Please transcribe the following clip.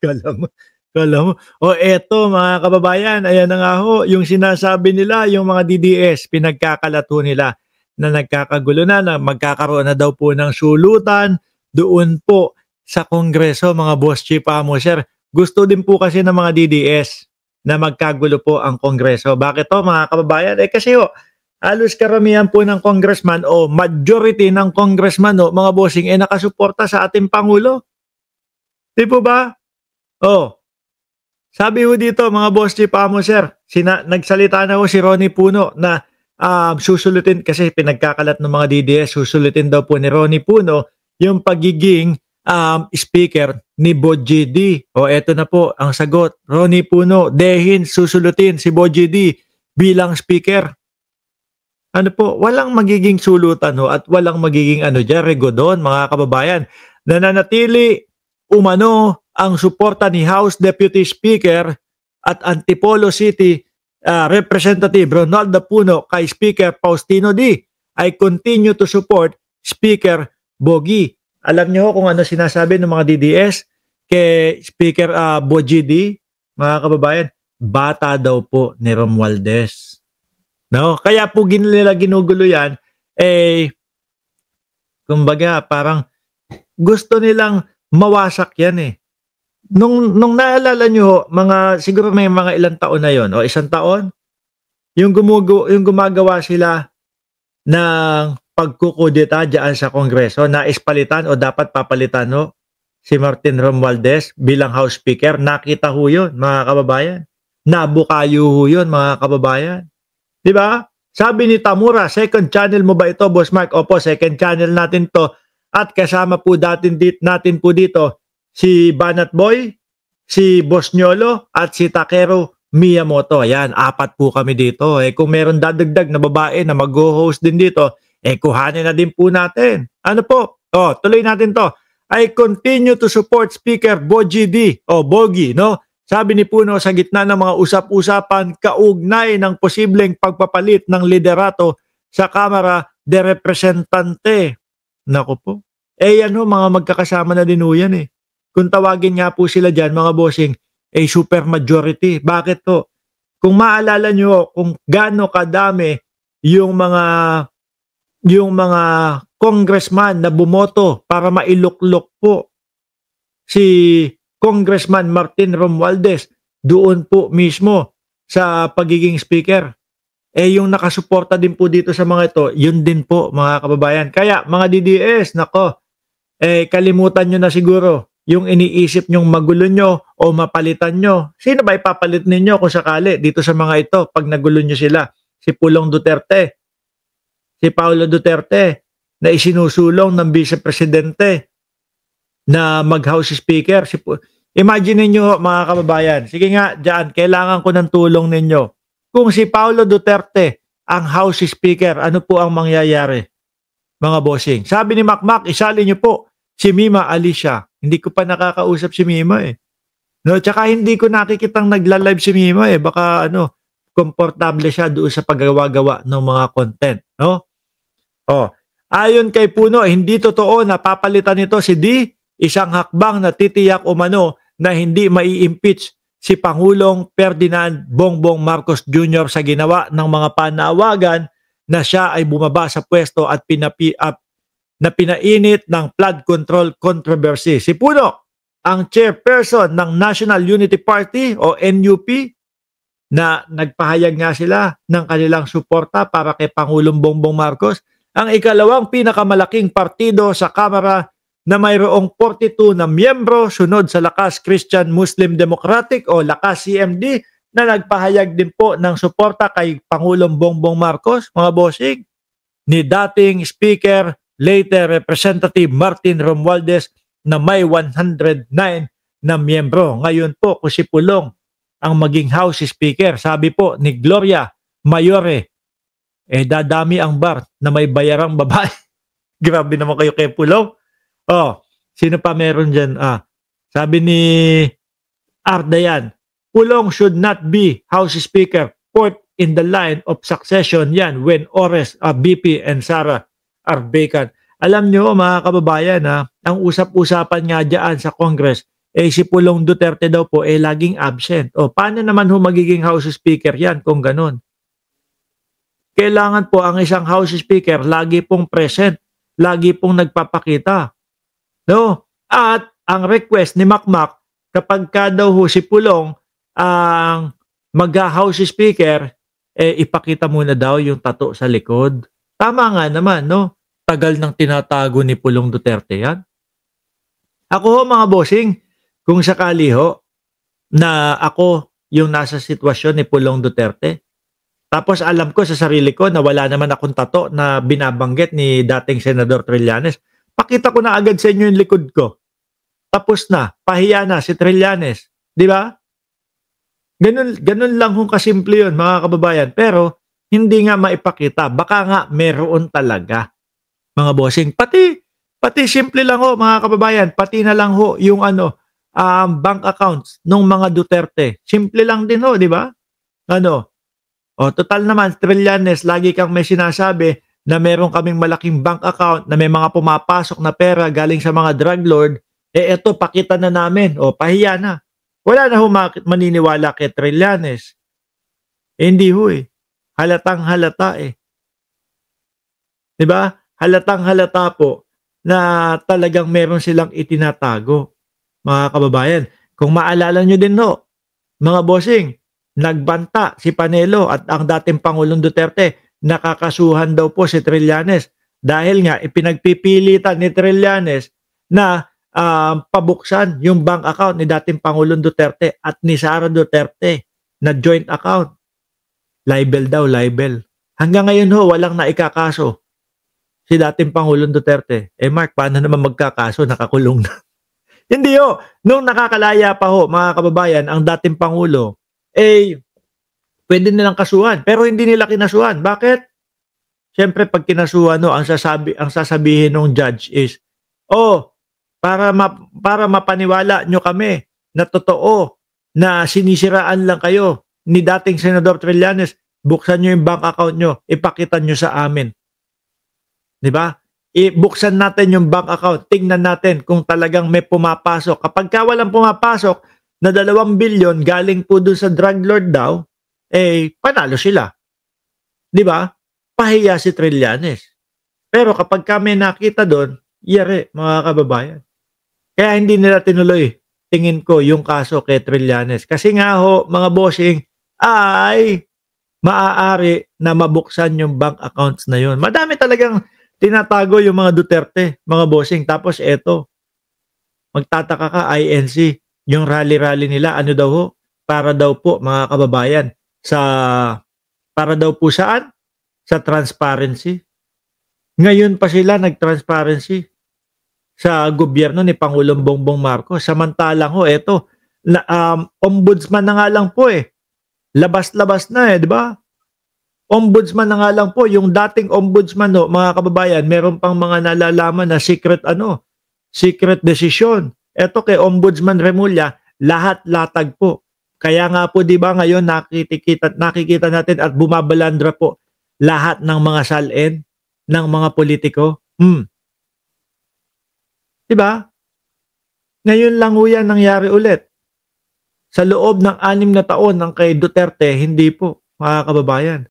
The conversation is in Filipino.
Kala mo, kala mo. O eto mga kababayan, ayan na nga ho, yung sinasabi nila, yung mga DDS, pinagkakalat ho nila na nagkakagulo na magkakaroon na daw po ng sulutan doon po sa Kongreso, mga boss chief amo, sir. Gusto din po kasi ng mga DDS na magkagulo po ang Kongreso. Bakit to mga kababayan? Eh kasi ho, halos karamihan po ng congressman o majority ng congressman o mga bossing eh nakasuporta sa ating Pangulo. Di po ba? Oh, sabi ho dito mga boss chief amo, sir, nagsalita na ho si Ronnie Puno na susulutin kasi pinagkakalat ng mga DDS, susulutin daw po ni Ronnie Puno yung pagiging speaker ni Boji D. O eto na po ang sagot. Ronnie Puno, dehin susulutin si Boji D bilang speaker. Ano po, walang magiging sulutan ho at walang magiging rego doon mga kababayan. Nananatili umano ang suporta ni House Deputy Speaker at Antipolo City Representative Ronaldo Puno kay Speaker Faustino D. I continue to support Speaker Bogie. Alam niyo kung ano sinasabi ng mga DDS kay Speaker Bogie D, mga kababayan? Bata daw po ni Romualdez. No? Kaya po nila ginugulo yan, kumbaga parang gusto nilang mawasak yan eh. Nung naalala nyo, siguro may mga ilang taon na yon o isang taon, yung gumagawa sila ng pagkukudeta dyan sa Kongreso, nais palitan o dapat papalitan no, si Martin Romualdez bilang House Speaker. Nakita ho yun, mga kababayan. Nabukayo ho yun, mga kababayan. Diba? Sabi ni Tamura, second channel mo ba ito, Boss Mark? Opo, second channel natin to. At kasama po natin po dito si Banat Boy, si Boss Nyolo, at si Takeru Miyamoto. Ayan, 4 po kami dito. Kung meron dadagdag na babae na mag-host din dito, kuhanin na din po natin. Ano po? Tuloy natin to. I continue to support Speaker Bogie D o Bogie, no? Sabi ni Puno sa gitna ng mga usap-usapan kaugnay ng posibleng pagpapalit ng liderato sa Kamara de Representante. Naku po. Yan ho, mga magkakasama na din ho yan eh. Kung tawagin nga po sila dyan, mga bossing, super majority. Bakit to? Kung maalala nyo kung gaano kadami yung mga congressman na bumoto para mailuklok po si Congressman Martin Romualdez doon po mismo sa pagiging speaker. Yung nakasuporta din po dito sa mga ito, yun din po mga kababayan. Kaya mga DDS, nako, kalimutan nyo na siguro yung iniisip nyong magulo nyo o mapalitan nyo. Sino ba ipapalit ninyo kung sakali dito sa mga ito pag nagulo nyo sila? Si Pulong Duterte, si Paulo Duterte na isinusulong ng Vice Presidente na mag-House Speaker. Imagine niyo mga kababayan, sige nga dyan, kailangan ko ng tulong ninyo. Kung si Paulo Duterte ang House Speaker, ano po ang mangyayari? Mga bossing. Sabi ni Makmak, isali niyo po si Mima Alicia. Hindi ko pa nakakausap si Mima eh. No, tsaka hindi ko nakikitang nagla-live si Mima eh. Baka komportable siya doon sa paggawa-gawa ng mga content, no? Ayon kay Puno, hindi totoo na papalitan nito si D, isang hakbang na titiyak umano na hindi mai-impeach si Pangulong Ferdinand Bongbong Marcos Jr. sa ginawa ng mga panawagan na siya ay bumaba sa pwesto at na pinainit ng flood control controversy. Si Puno, ang chairperson ng National Unity Party o NUP, na nagpahayag nga sila ng kanilang suporta para kay Pangulong Bongbong Marcos, ang ikalawang pinakamalaking partido sa Kamara na mayroong 42 na miyembro, sunod sa Lakas Christian Muslim Democratic o Lakas CMD, na nagpahayag din po ng suporta kay Pangulong Bongbong Marcos, mga bossing, ni dating Speaker, later Representative Martin Romualdez na may 109 na miyembro. Ngayon po, kung si Pulong ang maging House Speaker, sabi po ni Gloria Mayore, dadami ang bar na may bayarang babae. Grabe naman kayo kay Pulong. Sino pa meron dyan? Sabi ni Ardayan, Pulong should not be House Speaker, fourth in the line of succession yan when Ores, BP and Sara are vacant. Alam nyo mga kababayan, ang usap-usapan nga dyan sa Congress, eh si Pulong Duterte daw po eh laging absent. O paano naman ho magiging House Speaker yan kung ganun? Kailangan po ang isang House Speaker lagi pong present, lagi pong nagpapakita. No? At ang request ni Makmak, kapag ka daw ho si Pulong ang mag-House Speaker, eh ipakita muna daw yung tattoo sa likod. Tama nga naman, no? Tagal nang tinatago ni Pulong Duterte yan. Ako ho mga bossing, kung sakali ho na ako yung nasa sitwasyon ni Pulong Duterte, tapos alam ko sa sarili ko na wala naman akong tattoo na binabanggit ni dating Senador Trillanes, pakita ko na agad sa inyo yung likod ko. Tapos na, pahiya na si Trillanes. Di ba? Ganun lang kung kasimple yun, mga kababayan. Pero, hindi nga maipakita. Baka nga meron talaga, mga bossing. Pati simple lang ho, mga kababayan. Pati na lang ho yung bank accounts ng mga Duterte. Simple lang din ho, di ba? O total naman, Trillanes, lagi kang may sinasabi na meron kaming malaking bank account, na may mga pumapasok na pera galing sa mga drug lord, eh eto, pakita na namin. O, pahiya na. Wala na ho maniniwala kay Trillanes. Eh, hindi ho eh. Halatang halata eh. Diba? Halatang halata po na talagang meron silang itinatago, mga kababayan. Kung maalala nyo din ho, mga bossing, nagbanta si Panelo at ang dating Pangulong Duterte, nakakasuhan daw po si Trillanes dahil nga ipinagpipilitan ni Trillanes na pabuksan yung bank account ni dating Pangulong Duterte at ni Sara Duterte na joint account. Libel daw, libel. Hanggang ngayon ho, walang naikakaso si dating Pangulong Duterte. Eh Mark, paano naman magkakaso? Nakakulong na. Hindi ho. Nung nakakalaya pa ho, mga kababayan, ang dating Pangulo, eh, pwede nilang kasuhan. Pero hindi nila kinasuhan. Bakit? Siyempre, pag kinasuhan, no, ang sasabihin ng judge is, para mapaniwala nyo kami na totoo na sinisiraan lang kayo ni dating Senador Trillanes, buksan nyo yung bank account nyo, ipakita nyo sa amin. Diba? Ibuksan natin yung bank account, tingnan natin kung talagang may pumapasok. Kapag walang pumapasok na 2 bilyon galing po dun sa drug lord daw, eh, panalo sila. Diba? Pahiya si Trillanes. Pero kapag kami nakita doon, yari, mga kababayan. Kaya hindi nila tinuloy, tingin ko, yung kaso kay Trillanes. Kasi nga ho, mga bossing, ay maaari na mabuksan yung bank accounts na yun. Madami talagang tinatago yung mga Duterte, mga bossing. Tapos eto, magtataka ka, INC, yung rally-rally nila, ano daw ho? Para daw po, mga kababayan, para daw po saan? Sa transparency. Ngayon pa sila nag-transparency sa gobyerno ni Pangulong Bongbong Marcos. Samantalang ho, eto, ombudsman na nga lang po eh. Labas-labas na eh, di ba? Ombudsman na nga lang po. Yung dating ombudsman, no, mga kababayan, meron pang mga nalalaman na secret decision. Eto kay Ombudsman Remulla, lahat latag po. Kaya nga po, di ba, ngayon nakikita natin at bumabalandra po lahat ng mga salin ng mga politiko. Diba? Ngayon lang ho yan nangyari ulit. Sa loob ng 6 na taon ng kay Duterte, hindi po, mga kababayan.